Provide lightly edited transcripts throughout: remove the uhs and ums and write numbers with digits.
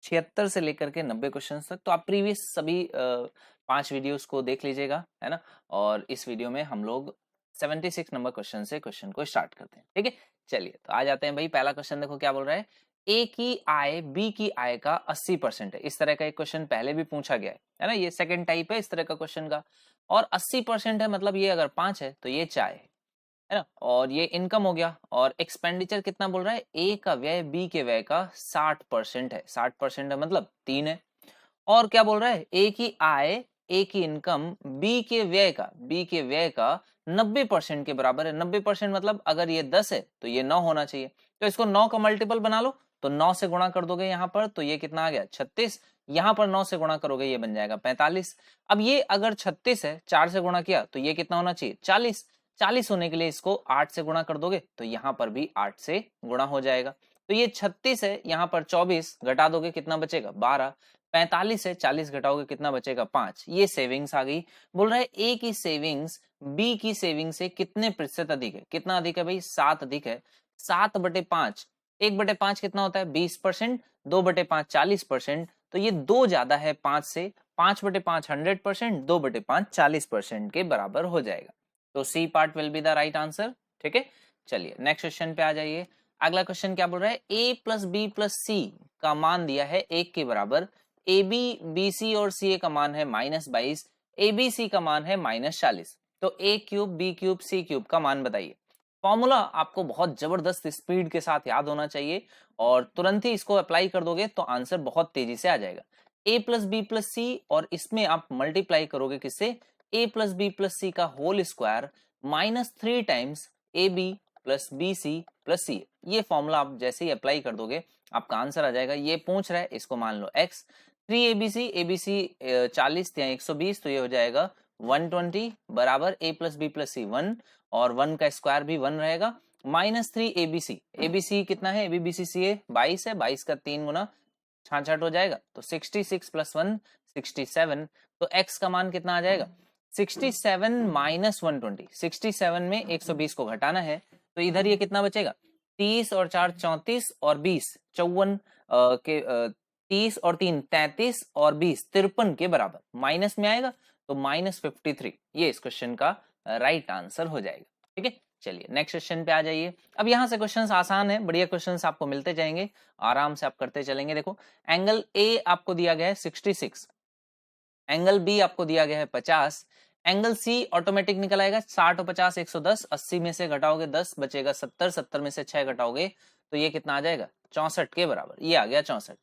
76 से लेकर के 90 क्वेश्चन तक। तो आप प्रीवियस सभी 5 वीडियोस को देख लीजिएगा, है ना। और इस वीडियो में हम लोग 76 नंबर क्वेश्चन से क्वेश्चन को स्टार्ट करते हैं, ठीक है। चलिए तो आ जाते हैं भाई। पहला क्वेश्चन देखो क्या बोल रहा है, ए की आय बी की आय का 80% है। इस तरह का एक क्वेश्चन पहले भी पूछा गया है ना। ये सेकंड टाइप है इस तरह का क्वेश्चन का। और 80% है, मतलब ये अगर 5 है तो ये 4 है ना। और ये इनकम हो गया। और एक्सपेंडिचर कितना बोल रहा है, ए का व्यय बी के व्यय का 60% है। 60% है मतलब 3 है। और क्या बोल रहा है, ए की आय ए की इनकम बी के व्यय का 90% के बराबर है। 90% मतलब अगर ये 10 है तो ये 9 होना चाहिए। तो इसको 9 का मल्टीपल बना लो। तो 9 से गुणा कर दोगे यहाँ पर तो ये कितना आ गया 36। यहाँ पर 9 से गुणा करोगे ये बन जाएगा 45। अब ये अगर 36 है, 4 से गुणा किया तो ये कितना होना चाहिए 40। 40 होने के लिए इसको 8 से गुणा कर दोगे तो यहाँ पर भी 8 से गुणा हो जाएगा। तो ये 36 है, यहाँ पर 24 घटा दोगे कितना बचेगा 12। 45 है, 40 घटाओगे कितना बचेगा 5। ये सेविंग्स आ गई। बोल रहा है ए की सेविंग्स बी की सेविंग से कितने प्रतिशत अधिक है। कितना अधिक है भाई, 7 अधिक है। 7/5, 1/5 कितना होता है 20%, 2/5 40%। तो ये 2 ज्यादा है 5 से। 5/5 100%, 2/5 40% के बराबर हो जाएगा। तो C part will be the right answer, ठीक है। चलिए नेक्स्ट क्वेश्चन पे आ जाइए। अगला क्वेश्चन क्या बोल रहा है, ए प्लस बी प्लस सी का मान दिया है 1 के बराबर। ए बी बी सी और सी ए का मान है -22, ए बी सी का मान है -40। तो ए cube B cube C cube का मान बताइए। फॉर्मूला आपको बहुत जबरदस्त स्पीड के साथ याद होना चाहिए और तुरंत ही इसको अप्लाई कर दोगे तो आंसर बहुत तेजी से आ जाएगा। A plus B plus C और इसमें आप मल्टीप्लाई करोगे किससे, A plus B plus C का whole square -3 times A B plus B C plus C. ये फॉर्मूला आप जैसे ही अप्लाई कर दोगे आपका आंसर आ जाएगा। ये पूछ रहा है, इसको मान लो x। 3 एबीसी 40 या 120 तो ये हो जाएगा 120 बराबर a प्लस बी प्लस सी 1 और 1 का स्क्वायर भी 1 रहेगा। -3 एबीसी, एबीसी कितना है, एबीबीसी सी ए 22 है, 22 का 3 गुना 66 हो जाएगा। तो 66 प्लस 1 67। तो x का मान कितना आ जाएगा 67 माइनस 120। 67 में 120 को घटाना है तो इधर ये कितना बचेगा 30 और 4 34 और 20 54 के 30 और 3 33 और 20 53 के बराबर। माइनस में आएगा तो -53। ये इस क्वेश्चन का राइट आंसर हो जाएगा, ठीक है। चलिए नेक्स्ट क्वेश्चन पे आ जाइए। अब यहाँ से क्वेश्चंस आसान है, बढ़िया क्वेश्चंस आपको मिलते जाएंगे, आराम से आप करते चलेंगे। देखो एंगल ए आपको दिया गया है 66, एंगल बी आपको दिया गया है 50, एंगल सी ऑटोमेटिक निकल आएगा 60 और 50 110, 80 में से घटाओगे 10 बचेगा 70, 70 में से 6 घटाओगे तो ये कितना आ जाएगा 64 के बराबर। ये आ गया 64।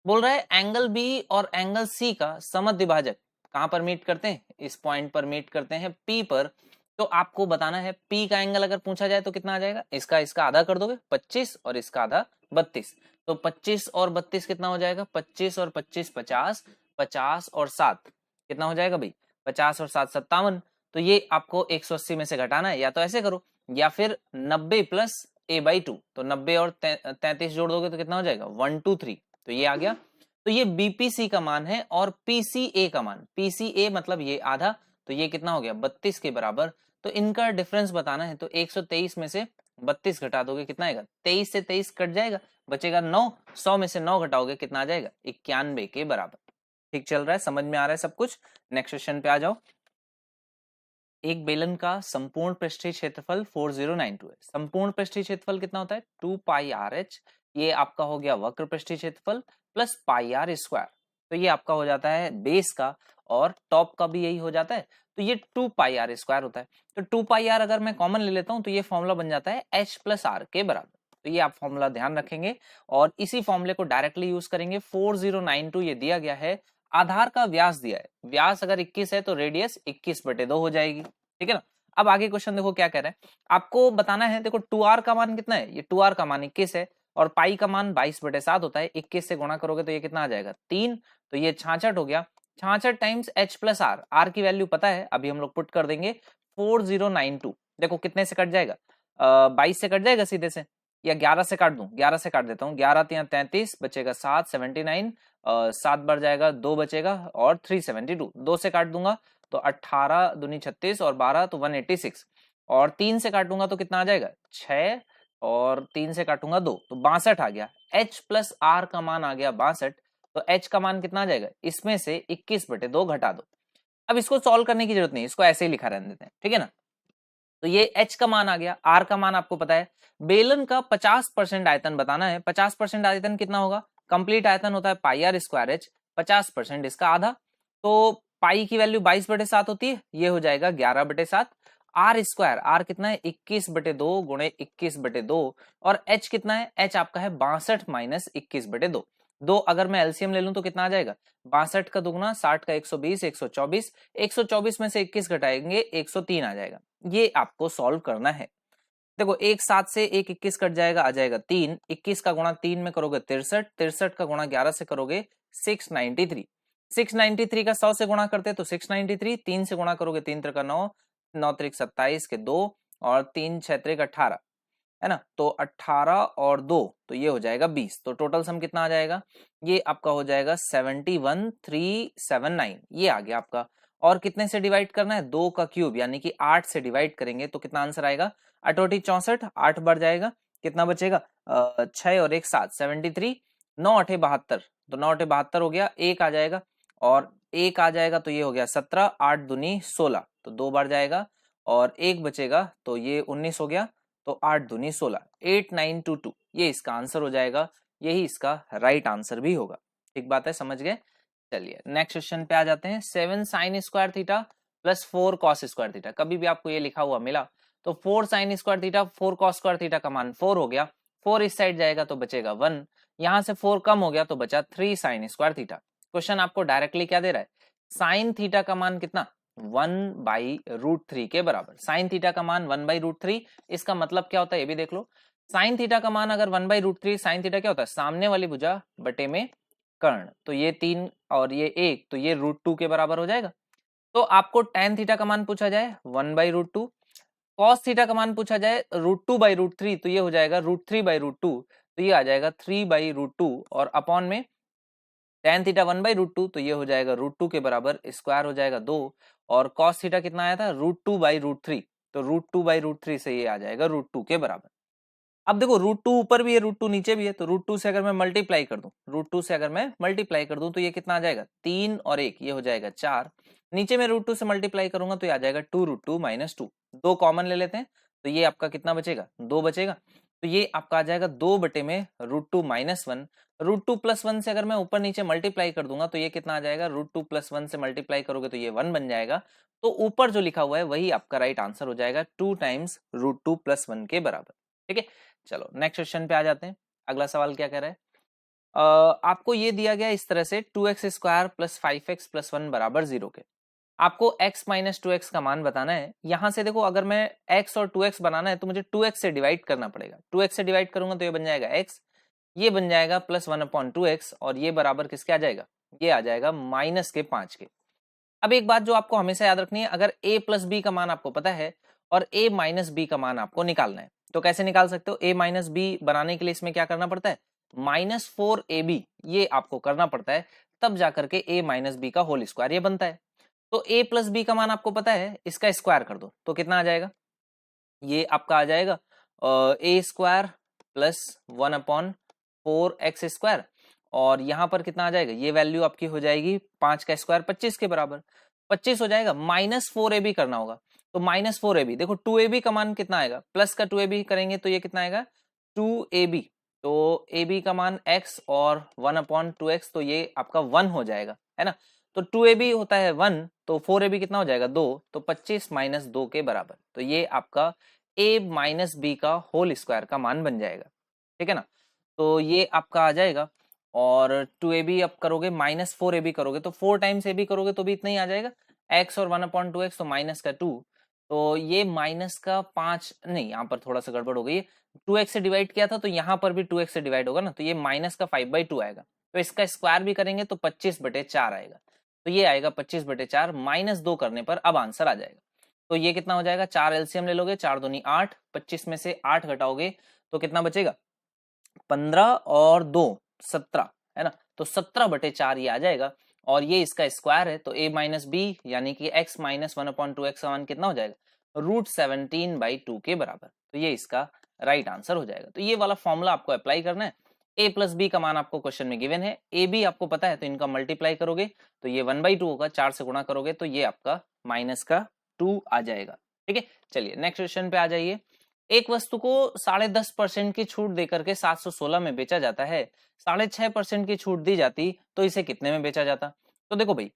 बोल रहा है एंगल बी और एंगल सी का समद्विभाजक कहां पर मीट करते हैं, इस पॉइंट पर मीट करते हैं पी पर। तो आपको बताना है पी का एंगल अगर पूछा जाए तो कितना आ जाएगा, इसका आधा कर दोगे 25 और इसका आधा 32। तो 25 और 32 कितना हो जाएगा 25 और 25 50, 50 और 7 कितना हो जाएगा भाई 50 और 7 57। तो ये आपको 180 में से घटाना है, या तो ऐसे करो या फिर 90 प्लस a/2। तो 90 और 33 जोड़ दोगे तो कितना हो जाएगा 123। तो ये आ गया। तो ये बीपीसी का मान है और पीसीए का मान, पीसीए मतलब ये आधा, तो ये कितना हो गया 32 के बराबर। तो इनका डिफरेंस बताना है तो 123 में से 32 घटा दोगे कितना आएगा 23 से 23 कट जाएगा बचेगा 9। 100 में से 9 घटाओगे कितना आ जाएगा 91 के बराबर। ठीक चल रहा है, समझ में आ रहा है सब कुछ। नेक्स्ट क्वेश्चन पे आ जाओ। एक बेलन का संपूर्ण पृष्ठीय क्षेत्रफल 4092 है। संपूर्ण पृष्ठीय क्षेत्रफल कितना होता है 2 पाई आर एच। ये आपका हो गया वक्र पृष्ठीय क्षेत्रफल प्लस पाई आर स्क्वायर। तो ये आपका हो जाता है बेस का और टॉप का भी यही हो जाता है। तो ये 2 पाई आर स्क्वायर होता है। तो 2 पाई आर अगर मैं कॉमन ले लेता हूं तो ये फॉर्मूला बन जाता है एच प्लस आर के बराबर। तो ये आप फॉर्मूला ध्यान रखेंगे और इसी फॉर्मूले को डायरेक्टली यूज करेंगे। 4092 ये दिया गया है, आधार का व्यास दिया है, व्यास अगर 21 है तो रेडियस 21/2 हो जाएगी, ठीक है ना। अब आगे क्वेश्चन देखो क्या कह रहा है, आपको बताना है। देखो 2r का मान कितना है, ये 2r का मान 21 है और पाई का मान 22/7 होता है। 21 से गुणा करोगे तो ये कितना आ जाएगा 3। तो ये 66 हो गया। 66 times h plus R, R की वैल्यू पता है, अभी हम लोग पुट कर देंगे 4092। देखो कितने से कट जाएगा 22 से कट जाएगा सीधे से, या 11 से काट दूं, 11 से काट देता हूँ। 11 3 33 बचेगा 7 79, 7 बढ़ जाएगा 2 बचेगा और 372। 2 से काट दूंगा तो 18 दूनी 36 और 12 तो 186 और 3 से काटूंगा तो कितना आ जाएगा 6 और 3 से काटूंगा 2 तो 62 आ गया। h प्लस आर का मान आ गया 62। तो h का मान कितना आ जाएगा, इसमें से 21/2 घटा दो। अब इसको सॉल्व करने की जरूरत नहीं, इसको ऐसे ही लिखा रहने देते हैं, ठीक है ना। तो ये h का मान आ गया, r का मान आपको पता है। बेलन का 50% आयतन बताना है। 50% आयतन कितना होगा, कंप्लीट आयतन होता है पाई आर स्क्वायर एच, 50% इसका आधा, तो पाई की वैल्यू 22/7 होती है, ये हो जाएगा 11/7। आर स्क्वायर, आर कितना है 21/2 गुणे 21/2, और एच कितना है, एच आपका है 62 माइनस 21/2। दो अगर मैं एलसीएम ले लूं तो कितना आ जाएगा, 62 का दुगना 60 का 120, 124, 124 में से 21 घटाएंगे 103 आ जाएगा। ये आपको सॉल्व करना है। देखो एक 7 से एक 21 कट जाएगा, आ जाएगा 3, 21 का गुणा 3 में करोगे 63, 63 का गुणा 11 से करोगे 693, 693 का 100 से गुणा करते तो 693, 3 से गुणा करोगे 3 त्रिक 9, 9 त्रिक 27 के 2, और 3 6 त्रिक 18, है ना। तो 18 और 2 तो ये हो जाएगा 20, तो टोटल सम कितना आ जाएगा, ये आपका हो जाएगा 71379, ये आ गया आपका। और कितने से डिवाइड करना है, 2 का क्यूब यानी कि 8 से डिवाइड करेंगे तो कितना आंसर आएगा, 8 64, 8 बढ़ जाएगा, कितना बचेगा 6 और 1 7, 73, 9 8 72, तो 9 8 72 हो गया, 1 आ जाएगा और 1 आ जाएगा तो ये हो गया 17, 8 दूनी 16, तो 2 बार जाएगा और 1 बचेगा तो ये 19 हो गया, तो 8 दूनी 16, 8922, ये इसका आंसर हो जाएगा, यही इसका राइट आंसर भी होगा। ठीक बात है, समझ गए। चलिए नेक्स्ट क्वेश्चन पे आ जाते हैं। 7 sine square theta plus 4 cos square theta, कभी भी आपको ये लिखा हुआ मिला तो 4 sine square theta 4 cos square theta का मान 4 हो गया, 4 इस साइड जाएगा तो बचेगा 1, यहां से 4 कम हो गया तो बचा 3 साइन स्क्वायर थीटा। क्वेश्चन आपको डायरेक्टली क्या दे रहा है, साइन थीटा का मान कितना, 1/√3 के बराबर। साइन थीटा का मान 1/√3, इसका मतलब क्या होता है ये भी देख लो। साइन थीटा का मान अगर 1/√3, साइन थीटा क्या होता है, सामने वाली भुजा बटे में कर्ण, तो ये 3 और ये 1, तो ये √2 के बराबर हो जाएगा। तो आपको tan थीटा का मान पूछा जाए 1/√2, कॉस थीटा का मान पूछा जाए √2/√3, तो ये हो जाएगा √3/√2, तो ये आ जाएगा 3/√2, और अपॉन में tan थीटा 1/√2, तो ये हो जाएगा √2 के बराबर, स्क्वायर हो जाएगा 2, और cos थीटा कितना आया था √2/√3, तो √2/√3 से ये आ जाएगा √2 के बराबर। अब देखो √2 ऊपर भी है, √2 नीचे भी है, तो √2 से अगर मैं मल्टीप्लाई कर दूं, √2 से अगर मैं मल्टीप्लाई कर दूं तो ये कितना आ जाएगा, 3 और 1, ये हो जाएगा 4, नीचे में √2 से मल्टीप्लाई करूंगा तो ये आ जाएगा 2√2 - 2, 2 कॉमन ले लेते हैं तो ये आपका कितना बचेगा, 2 बचेगा, तो ये आपका आ जाएगा 2 बटे में √2 - 1, √2 + 1 से अगर मैं ऊपर नीचे मल्टीप्लाई कर दूंगा तो ये कितना आ जाएगा, √2 + 1 से मल्टीप्लाई करोगे तो ये 1 बन जाएगा, तो ऊपर जो लिखा हुआ है वही आपका राइट आंसर हो जाएगा, 2 टाइम्स √2 + 1 के बराबर। ठीक है, चलो नेक्स्ट क्वेश्चन पे आ जाते हैं। अगला सवाल क्या कह रहा है, आपको ये दिया गया इस तरह से 2x² + 5x + 1 बराबर 0 के, आपको x - 2x का मान बताना है। यहां से देखो अगर मैं x और 2x बनाना है तो मुझे 2x से डिवाइड करना पड़ेगा, 2x से डिवाइड करूंगा तो ये बन जाएगा x, ये बन जाएगा +1/2x, और ये बराबर किसके आ जाएगा, ये आ जाएगा -5 के। अब एक बात जो आपको हमेशा याद रखनी है, अगर a + b का मान आपको पता है और a - b का मान आपको निकालना है, तो कैसे निकाल सकते हो, a - b बनाने के लिए इसमें क्या करना पड़ता है, -4ab ये आपको करना पड़ता है, तब जाकर के a - b का होल स्क्वायर ये बनता है। तो a + b का मान आपको पता है, इसका स्क्वायर कर दो तो कितना आ जाएगा, ये आपका आ जाएगा a² + 1/4x², और यहां पर कितना आ जाएगा, ये वैल्यू आपकी हो जाएगी 5 का स्क्वायर 25 के बराबर, 25 हो जाएगा, -4ab करना होगा, तो -4ab, देखो 2ab का मान कितना आएगा, प्लस का 2ab करेंगे तो ये कितना आएगा 2ab, तो ab का मान x और 1/2x, तो ये आपका 1 हो जाएगा, है ना। तो 2ab होता है 1, तो 4ab कितना हो जाएगा 2, तो 25 - 2 के बराबर, तो ये आपका a - b का होल स्क्वायर का मान बन जाएगा। ठीक है ना, तो ये आपका आ जाएगा, और 2ab अब करोगे -4ab करोगे तो 4 टाइम्स ab करोगे तो भी इतना ही आ जाएगा, x और 1/2x, तो माइनस का 2, तो ये -5 नहीं, यहाँ पर थोड़ा सा गड़बड़ हो गई है, 2x से डिवाइड किया था तो यहाँ पर भी 2x से डिवाइड होगा ना, तो ये -5/2 आएगा, तो इसका स्क्वायर भी करेंगे तो 25/4 आएगा, तो ये आएगा 25/4, -2 करने पर अब आंसर आ जाएगा। तो ये कितना हो जाएगा, 4 एलसीएम ले लोगे, 4 दूनी 8, 25 में से 8 घटाओगे तो कितना बचेगा, 15 और 2 17, है ना, तो 17/4 ये आ जाएगा, और ये इसका स्क्वायर है, तो a - b यानी कि x - 1/2x का मान कितना हो जाएगा, √17/2 के बराबर, तो ये इसका राइट आंसर हो जाएगा। तो ये वाला फॉर्मूला आपको अप्लाई करना है, ए प्लस बी का मान आपको क्वेश्चन में गिवन है, ए बी आपको पता है, तो इनका मल्टीप्लाई करोगे तो ये 1/2 होगा, 4 से गुणा करोगे तो ये आपका -2 आ जाएगा। ठीक है, चलिए नेक्स्ट क्वेश्चन पे आ जाइए। एक वस्तु को 10.5% की छूट देकर के 716 में बेचा जाता है, 6.5% की छूट दी जाती तो इसे कितने में बेचा जाता? तो देखो भाई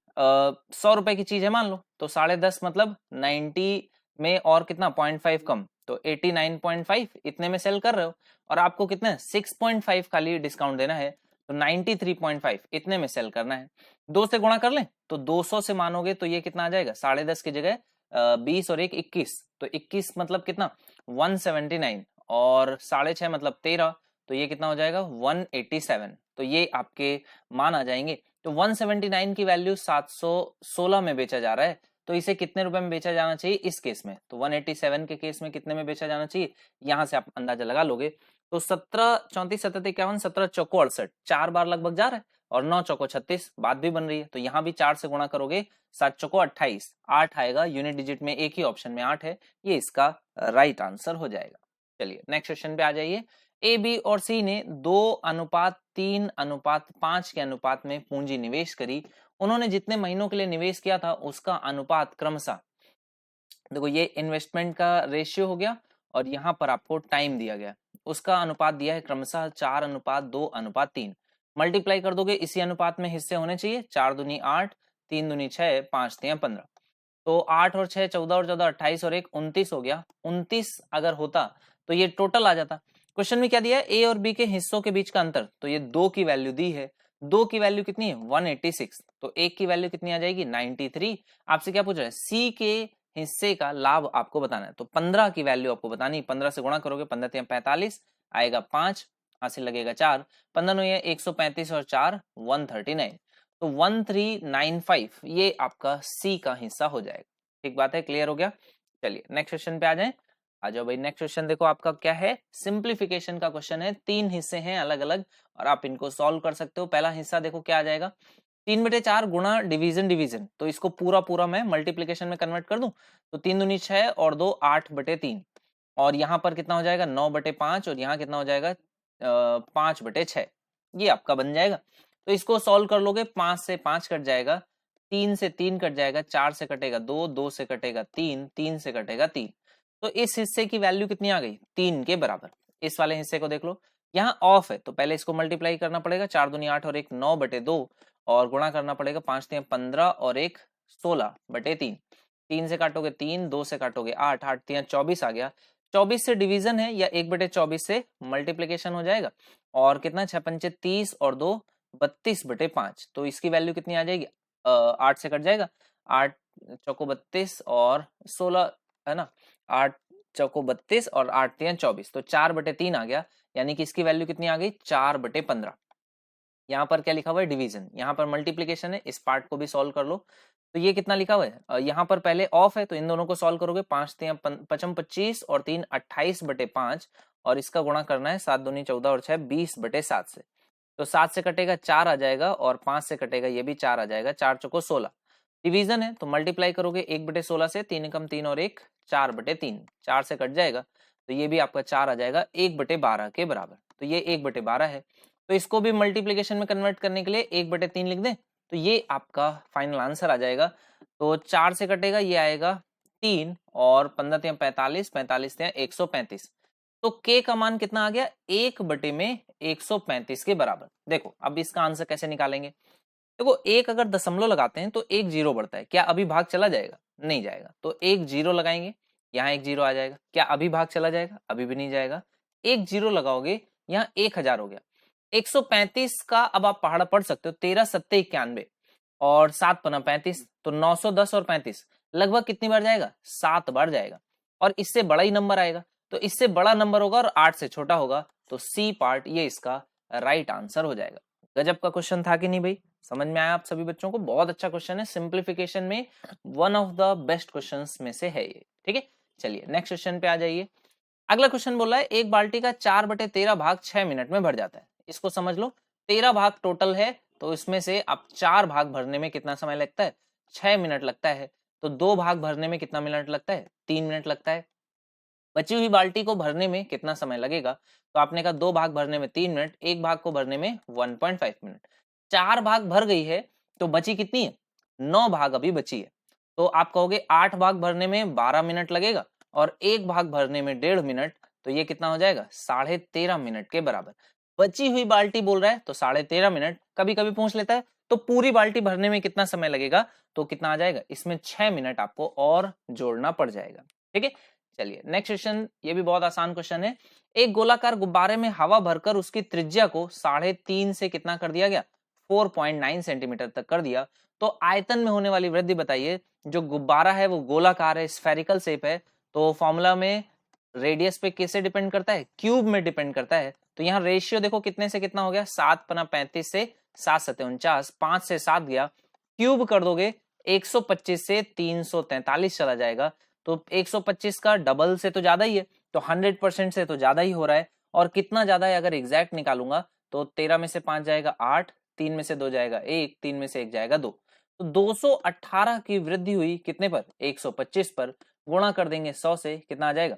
100 रुपए की चीज है मान लो, तो 10.5 मतलब 90 में और कितना 0.5 कम, तो 89.5 इतने में सेल कर रहे हो, और आपको कितना 6.5 खाली डिस्काउंट देना है, तो 93.5 इतने में सेल करना है। 2 से गुणा कर लें तो 200 से मानोगे तो ये कितना आ जाएगा, 10.5 की जगह 20 और 1 21, तो 21 मतलब कितना 179, और 6.5 मतलब 13, तो ये कितना हो जाएगा 187। तो ये आपके मान आ जाएंगे। तो 179 की वैल्यू 716 में बेचा जा रहा है, तो इसे कितने रुपए में बेचा जाना चाहिए इस केस में? तो 187 के केस में कितने में बेचा जाना चाहिए, यहां से आप अंदाजा लगा लोगे। तो 17 34 77 51 17 चौको 68, 4 बार लगभग जा रहा है, और 9 चौको 36, बात भी बन रही है, तो यहाँ भी 4 से गुणा करोगे, 7 चौको 28, 8 आएगा, यूनिट डिजिट में एक ही ऑप्शन में 8 है, ये इसका राइट आंसर हो जाएगा। चलिए नेक्स्ट क्वेश्चन पे आ जाइए। ए बी और सी ने 2:3:5 के अनुपात में पूंजी निवेश करी, उन्होंने जितने महीनों के लिए निवेश किया था उसका अनुपात क्रमशः, देखो ये इन्वेस्टमेंट का रेशियो हो गया, और यहाँ पर आपको टाइम दिया गया, उसका अनुपात दिया है क्रमशः 4:2:3, मल्टीप्लाई कर दोगे, इसी अनुपात में हिस्से होने चाहिए, 4 दूनी 8, 3 दूनी 6, 5 तिया 15, तो 8 और 6 14 और 14 28 और 1 29 हो गया। 29 अगर होता तो ये टोटल आ जाता। क्वेश्चन में क्या दिया है, ए और बी के हिस्सों के बीच का अंतर, तो ये 2 की वैल्यू दी है, 2 की वैल्यू कितनी है 186, तो 1 की वैल्यू कितनी आ जाएगी 93। आपसे क्या पूछ रहा है, सी के हिस्से का लाभ आपको बताना है, तो 15 की वैल्यू आपको बतानी, 15 से गुणा करोगे, 15 तिया 45 आएगा 5, हासिल लगेगा 4, 15 9 135 और 4 139, तो 1395 ये आपका सी का हिस्सा हो जाएगा। ठीक बात है, क्लियर हो गया। चलिए नेक्स्ट क्वेश्चन पे आ जाएं। आ जाओ भाई, नेक्स्ट क्वेश्चन देखो आपका क्या है, सिंप्लीफिकेशन का क्वेश्चन है, 3 हिस्से हैं अलग अलग, और आप इनको सॉल्व कर सकते हो। पहला हिस्सा देखो क्या आ जाएगा, 3/4 गुणा डिवीजन डिवीजन, तो इसको पूरा पूरा मैं मल्टीप्लीकेशन में कन्वर्ट कर दूं, तो 3 दूनी 6 और 2 8/3, और यहाँ पर कितना हो जाएगा 9/5, और यहाँ कितना हो जाएगा 5/6, ये आपका बन जाएगा। तो इसको सॉल्व कर लोगे, 5 से 5 कट जाएगा, 3 से 3 कट जाएगा, 4 से कटेगा 2, 2 से कटेगा 3, 3 से कटेगा 3, तो इस हिस्से की वैल्यू कितनी आ गई 3 के बराबर। इस वाले हिस्से को देख लो, यहाँ ऑफ है, तो पहले इसको मल्टीप्लाई करना पड़ेगा, 4 दूनी 8 और 1 9/2, और गुणा करना पड़ेगा, 5 तिया 15 और 1 16/3, 3 से काटोगे 3, 2 से काटोगे 8, 8 तिया 24 आ गया, 24 से डिवीजन है, या 1/24 से मल्टीप्लीकेशन हो जाएगा, और कितना 6 पंचे 30 और 2 32/5, तो इसकी वैल्यू कितनी आ जाएगी 8 से कट जाएगा, 8 चौको 32 और 16 है ना, 8 चौको 32 और 8 तिया 24, तो 4/3 आ गया, यानी कि इसकी वैल्यू कितनी आ गई 4/15। यहाँ पर क्या लिखा हुआ है डिवीजन, यहाँ पर मल्टीप्लीकेशन है, इस पार्ट को भी सॉल्व कर लो। तो ये कितना लिखा हुआ है, यहाँ पर पहले ऑफ है, तो इन दोनों को सॉल्व करोगे, 5 तिया 55 25 और 3 28/5, और इसका गुणा करना है, 7 दूनी 14 और 6 20/7 से, तो 7 से कटेगा 4 आ जाएगा, और 5 से कटेगा ये भी 4 आ जाएगा, 4 चौको 16, डिवीजन है तो मल्टीप्लाई करोगे 1/16 से, 3 एकम 3 और 1 4/3, 4 से कट जाएगा, तो ये भी आपका 4 आ जाएगा, 1/12 के बराबर, तो ये 1/12 है। तो इसको भी मल्टीप्लीकेशन में कन्वर्ट करने के लिए 1/3 लिख दें, तो ये आपका फाइनल आंसर आ जाएगा। तो 4 से कटेगा ये आएगा 3, और 15 तिया 45, 45 तिया 135, तो k का मान कितना आ गया 1/135 के बराबर। देखो अब इसका आंसर कैसे निकालेंगे, देखो एक अगर दशमलव लगाते हैं तो एक जीरो बढ़ता है, क्या अभी भाग चला जाएगा, नहीं जाएगा, तो एक जीरो लगाएंगे, यहाँ एक जीरो आ जाएगा, क्या अभी भाग चला जाएगा, अभी भी नहीं जाएगा, एक जीरो लगाओगे, यहाँ 1000 हो गया, 135 का अब आप पहाड़ा पढ़ सकते हो, 13 सत्ते 91 और 7 पना 35, तो 910 और 35 लगभग कितनी बार जाएगा 7 बार जाएगा, और इससे बड़ा ही नंबर आएगा, तो इससे बड़ा नंबर होगा और 8 से छोटा होगा, तो सी पार्ट ये इसका राइट आंसर हो जाएगा। गजब का क्वेश्चन था कि नहीं भाई, समझ में आया आप सभी बच्चों को, बहुत अच्छा क्वेश्चन है, सिंप्लीफिकेशन में one of the best questions में से है ये। ठीक है, चलिए नेक्स्ट क्वेश्चन पे आ जाइए। अगला क्वेश्चन बोला है एक बाल्टी का 4/13 भाग 6 मिनट में भर जाता है, इसको समझ लो, 13 भाग टोटल है, तो इसमें से अब 4 भाग भरने में कितना समय लगता है 6 मिनट लगता है, तो 2 भाग भरने में कितना मिनट लगता है 3 मिनट लगता है। बची हुई बाल्टी को भरने में कितना समय लगेगा? तो आपने कहा 2 भाग भरने में 3 मिनट, 1 भाग को भरने में 1.5 मिनट। 4 भाग भर गई है तो बची कितनी है? 9 भाग अभी बची है। तो आप कहोगे 8 भाग भरने में 12 मिनट लगेगा और 1 भाग भरने में 1.5 मिनट, तो ये कितना हो जाएगा? 13.5 मिनट के बराबर। बची हुई बाल्टी बोल रहा है तो 13.5 मिनट। कभी कभी पूछ लेता है तो पूरी बाल्टी भरने में कितना समय लगेगा, तो कितना आ जाएगा? इसमें 6 मिनट आपको और जोड़ना पड़ जाएगा। ठीक है, चलिए नेक्स्ट क्वेश्चन, ये भी बहुत आसान क्वेश्चन है। एक गोलाकार गुब्बारे में हवा भरकर उसकी त्रिज्या को 3.5 से कितना कर दिया गया? 4.9 सेंटीमीटर तक कर दिया। तो आयतन में होने वाली वृद्धि बताइए। जो गुब्बारा है वो गोलाकार है, स्फेरिकल शेप है, तो फॉर्मूला में रेडियस पे कैसे डिपेंड करता है? क्यूब में डिपेंड करता है। तो यहाँ रेशियो देखो कितने से कितना हो गया? 7×35 से 7×7 5 से 7 गया। क्यूब कर दोगे 125 से 343 चला जाएगा। तो 125 का डबल से तो ज्यादा ही है, तो 100% से तो ज्यादा ही हो रहा है। और कितना ज्यादा है अगर एग्जैक्ट निकालूंगा तो 13 में से 5 जाएगा 8, 3 में से 2 जाएगा 1, 3 में से 1 जाएगा 2। तो 218 की वृद्धि हुई कितने पर? 125 पर। गुणा कर देंगे 100 से, कितना आ जाएगा?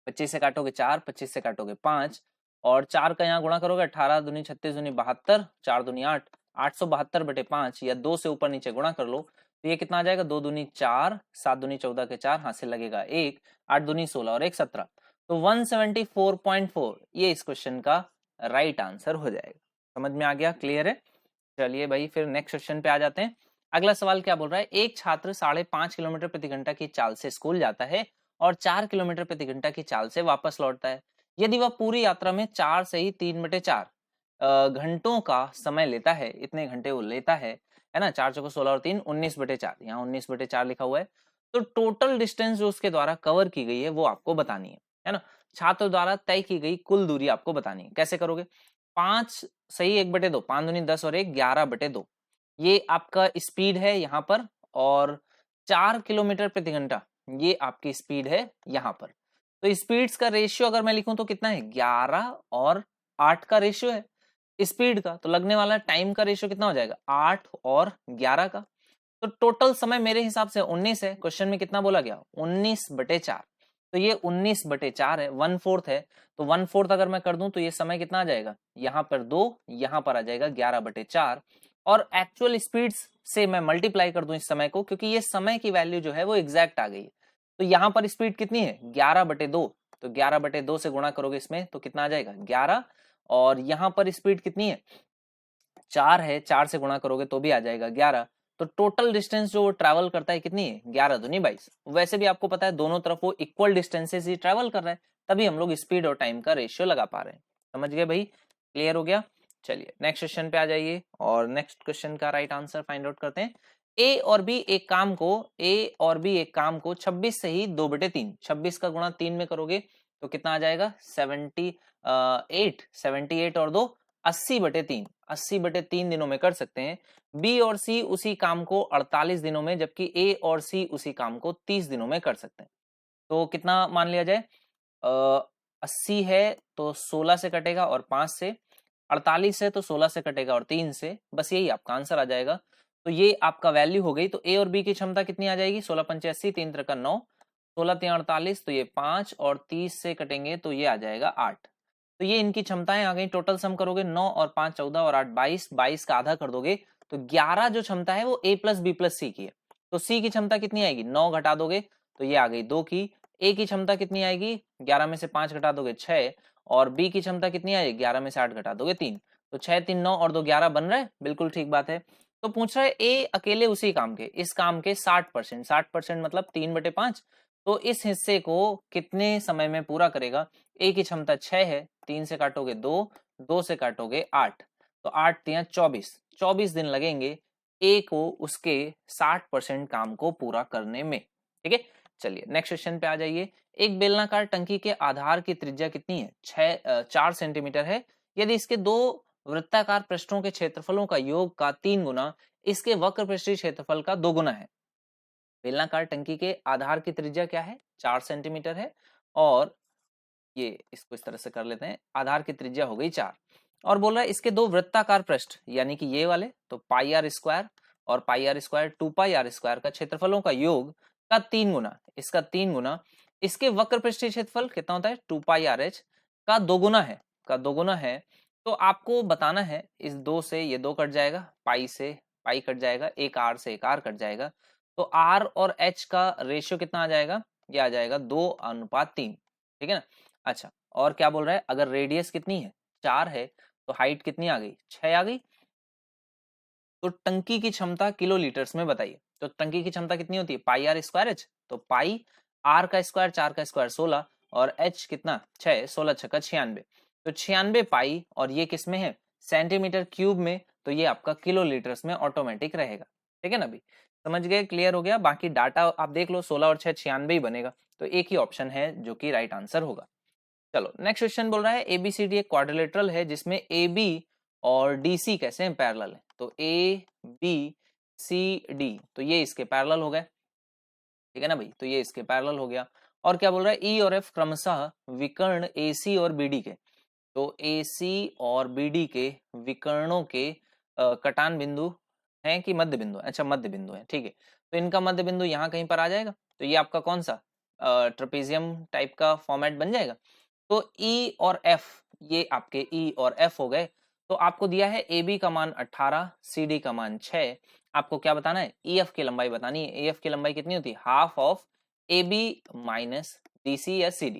25 से काटोगे 4, 25 से काटोगे 5 और 4 का यहाँ गुणा करोगे 18 दूनी 36 दूनी 72, 4 दूनी 8, 872/5 या 2 से ऊपर नीचे गुणा कर लो तो ये कितना आ जाएगा? 2 दूनी 4, 7 दूनी 14 के 4, हाथ से लगेगा 1, 8 दूनी 16 और 1 17। तो 174.4 ये इस क्वेश्चन का राइट आंसर हो जाएगा। समझ में आ गया? क्लियर है? चलिए भाई फिर नेक्स्ट क्वेश्चन पे आ जाते हैं। अगला सवाल क्या बोल रहा है? एक छात्र 5.5 किलोमीटर प्रति घंटा की चाल से स्कूल जाता है और 4 किलोमीटर प्रति घंटा की चाल से वापस लौटता है। यदि वह पूरी यात्रा में 4 से ही 3/4 घंटों का समय लेता है, इतने घंटे वो लेता है ना? 4 चौको 16 और 3 19/4, यहाँ 19/4 लिखा हुआ है। तो टोटल डिस्टेंस जो उसके द्वारा कवर की गई है वो आपको बतानी है ना? छात्र द्वारा तय की गई कुल दूरी आपको बतानी है। कैसे करोगे? 5 सही 1/2, 5 दूनी 10 और 1 11/2 ये आपका स्पीड है यहाँ पर, और 4 किलोमीटर प्रति घंटा ये आपकी स्पीड है यहाँ पर। तो स्पीड्स का रेशियो अगर मैं लिखूं तो कितना है? 11 और 8 का रेशियो है स्पीड का। तो लगने वाला टाइम का रेशियो कितना हो जाएगा? 8 और 11 का। तो टोटल समय मेरे हिसाब से 19 है। क्वेश्चन में कितना बोला गया? 19/4। तो ये 19/4 है, 1/4 है। तो 1/4 अगर मैं कर दूं तो ये समय कितना आ जाएगा? यहाँ पर 2, यहाँ पर आ जाएगा 11/4। और एक्चुअल स्पीड से मैं मल्टीप्लाई कर दूं इस समय को, क्योंकि ये समय की वैल्यू जो है वो एग्जैक्ट आ गई है। तो यहाँ पर स्पीड कितनी है? 11/2। तो 11/2 से गुणा करोगे इसमें तो कितना आ जाएगा? 11। और यहाँ पर स्पीड कितनी है? 4 है, 4 से गुणा करोगे तो भी आ जाएगा 11। तो टोटल डिस्टेंस जो ट्रैवल करता है कितनी है? 11 दूनी 22। वैसे भी आपको पता है दोनों तरफ वो इक्वल डिस्टेंसेस ही ट्रैवल कर रहा है, तभी हम लोग स्पीड और टाइम का रेशियो लगा पा रहे हैं। समझ गए भाई? क्लियर हो गया? चलिए नेक्स्ट क्वेश्चन पे आ जाइए और नेक्स्ट क्वेश्चन का राइट आंसर फाइंड आउट करते हैं। ए और बी एक काम को 26 से ही 2/3, 26 का गुणा 3 में करोगे तो कितना आ जाएगा? 78 और 2 80/3, 80/3 दिनों में कर सकते हैं। बी और सी उसी काम को 48 दिनों में, जबकि ए और सी उसी काम को 30 दिनों में कर सकते हैं। तो कितना मान लिया जाए? 80 है तो 16 से कटेगा और 5 से, 48 है तो 16 से कटेगा और 3 से, बस यही आपका आंसर आ जाएगा। तो ये आपका वैल्यू हो गई। तो ए और बी की क्षमता कितनी आ जाएगी? 16 पंचे 80, 3 त्रिका 9, 16 3 48, तो ये 5 और 30 से कटेंगे तो ये आ जाएगा 8। तो ये इनकी क्षमताएं आ गई। टोटल सम करोगे 9 और 5 14 और 8 22, 22 का आधा कर दोगे तो 11 जो क्षमता है वो ए प्लस बी प्लस सी की है। तो सी की क्षमता कितनी आएगी? 9 घटा दोगे तो ये आ गई 2 की। ए की क्षमता कितनी आएगी? 11 में से 5 घटा दोगे 6, और बी की क्षमता कितनी आएगी? 11 में से 8 घटा दोगे 3। तो 6 3 9 और 2 11 बन रहा है, बिल्कुल ठीक बात है। तो पूछ रहा है ए अकेले उसी काम के, इस काम के 60%, 60% मतलब 3/5। तो इस हिस्से को कितने समय में पूरा करेगा? ए की क्षमता 6 है, 3 से काटोगे 2, 2 से काटोगे 8, तो 8 3 24, 24 दिन लगेंगे ए को उसके 60% काम को पूरा करने में। ठीक है, चलिए नेक्स्ट क्वेश्चन पे आ जाइए। एक बेलनाकार टंकी के आधार की त्रिज्या कितनी है? 4 सेंटीमीटर है। यदि इसके दो वृत्ताकार पृष्ठों के क्षेत्रफलों का योग का 3 गुना इसके वक्र पृष्ठीय क्षेत्रफल का 2 गुना है। बेलनाकार टंकी के आधार की त्रिज्या क्या है? 4 सेंटीमीटर है, और ये इसको इस तरह से कर लेते हैं, आधार की त्रिज्या हो गई 4। और बोल रहा है इसके दो वृत्ताकार पृष्ठ यानी कि ये वाले, तो पाई आर स्क्वायर और pi r square 2 pi r square का क्षेत्रफलों का योग का 3 गुना, इसका 3 गुना इसके वक्र पृष्ठीय क्षेत्रफल कितना होता है 2 पाई आर एच का दोगुना है। तो आपको बताना है इस 2 से ये 2 कट जाएगा, पाई से पाई कट जाएगा, एक आर से एक आर कट जाएगा, तो आर और एच का रेशियो कितना आ जाएगा, ये आ जाएगा 2:3, ठीक है ना। अच्छा, और क्या बोल रहा है, अगर रेडियस कितनी है 4 है तो हाइट कितनी आ गई 6 आ गई। तो टंकी की क्षमता किलोलीटर्स में बताइए। तो टंकी की क्षमता कितनी होती है पाई आर स्क्वायर एच, तो पाई आर का स्क्वायर 4 का स्क्वायर 16 और एच कितना 6, 16 छक्का 96, तो 96 पाई, और ये किस में है सेंटीमीटर क्यूब में, तो ये आपका किलोलीटर्स में ऑटोमेटिक रहेगा। ठीक है ना, अभी समझ गए, क्लियर हो गया। बाकी डाटा आप देख लो 16 और 6 96 ही बनेगा, तो एक ही ऑप्शन है जो कि राइट आंसर होगा। चलो नेक्स्ट क्वेश्चन बोल रहा है एबीसीडी एक क्वाड्रिलेटरल है जिसमें ए बी और डी सी कैसे हैं पैरेलल है। तो ए बी सी डी, तो ये इसके पैरेलल हो गए, ठीक है ना भाई, तो ये इसके पैरेलल हो गया। और क्या बोल रहा है ई और एफ क्रमशः विकर्ण ए सी और बी डी के, तो ए सी और बी डी के विकर्णों के कटान बिंदु हैं कि मध्य बिंदु है, अच्छा मध्य बिंदु है, ठीक है। तो इनका मध्य बिंदु यहाँ कहीं पर आ जाएगा, तो ये आपका कौन सा ट्रेपेजियम टाइप का फॉर्मेट बन जाएगा। तो ई और एफ, ये आपके ई और एफ हो गए। तो आपको दिया है ए बी का मान 18, सी डी का मान 6, आपको क्या बताना है ई एफ की लंबाई बतानी है। ए एफ की लंबाई कितनी होती है half of A B minus D C या सी डी,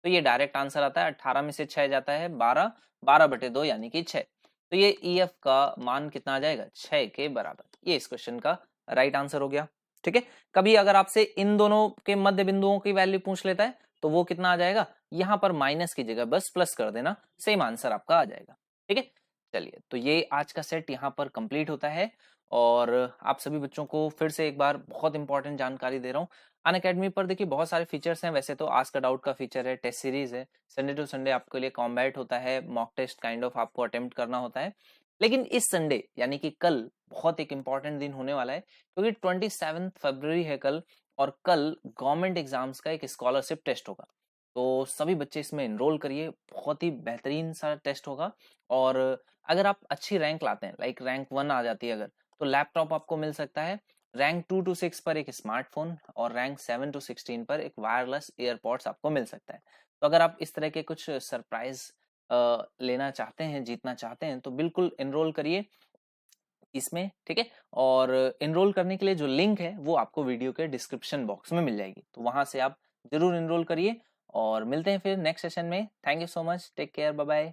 तो ये डायरेक्ट आंसर आता है 18 में से 6 जाता है 12, 12/2 यानी कि 6, तो ये ई एफ का मान कितना आ जाएगा 6 के बराबर। ये इस क्वेश्चन का राइट आंसर हो गया। ठीक है, कभी अगर आपसे इन दोनों के मध्य बिंदुओं की वैल्यू पूछ लेता है तो वो कितना आ जाएगा, यहाँ पर माइनस की जगह बस प्लस कर देना, सेम आंसर आपका आ जाएगा। ठीक है, चलिए तो ये आज का सेट यहाँ पर कंप्लीट होता है। और आप सभी बच्चों को फिर से एक बार बहुत इंपॉर्टेंट जानकारी दे रहा हूँ, अनअकैडमी पर देखिए बहुत सारे फीचर्स हैं। वैसे तो आस्क अ डाउट का फीचर है, टेस्ट सीरीज है, संडे टू संडे आपके लिए कॉम्बैट होता है, मॉक टेस्ट काइंड ऑफ आपको अटेम्प्ट करना होता है। लेकिन इस संडे यानी कि कल बहुत एक इंपॉर्टेंट दिन होने वाला है, क्योंकि 27 फरवरी है कल, और कल गवर्नमेंट एग्जाम्स का एक स्कॉलरशिप टेस्ट होगा। तो सभी बच्चे इसमें एनरोल करिए, बहुत ही बेहतरीन सा टेस्ट होगा। और अगर आप अच्छी रैंक लाते हैं, लाइक रैंक 1 आ जाती है अगर, तो लैपटॉप आपको मिल सकता है, रैंक 2 to 6 पर एक स्मार्टफोन, और रैंक 7 to 16 पर एक वायरलेस एयरपॉड्स आपको मिल सकता है। तो अगर आप इस तरह के कुछ सरप्राइज लेना चाहते हैं, जीतना चाहते हैं, तो बिल्कुल एनरोल करिए इसमें। ठीक है, और एनरोल करने के लिए जो लिंक है वो आपको वीडियो के डिस्क्रिप्शन बॉक्स में मिल जाएगी, तो वहां से आप जरूर एनरोल करिए। और मिलते हैं फिर नेक्स्ट सेशन में। Thank you so much, take care, bye bye.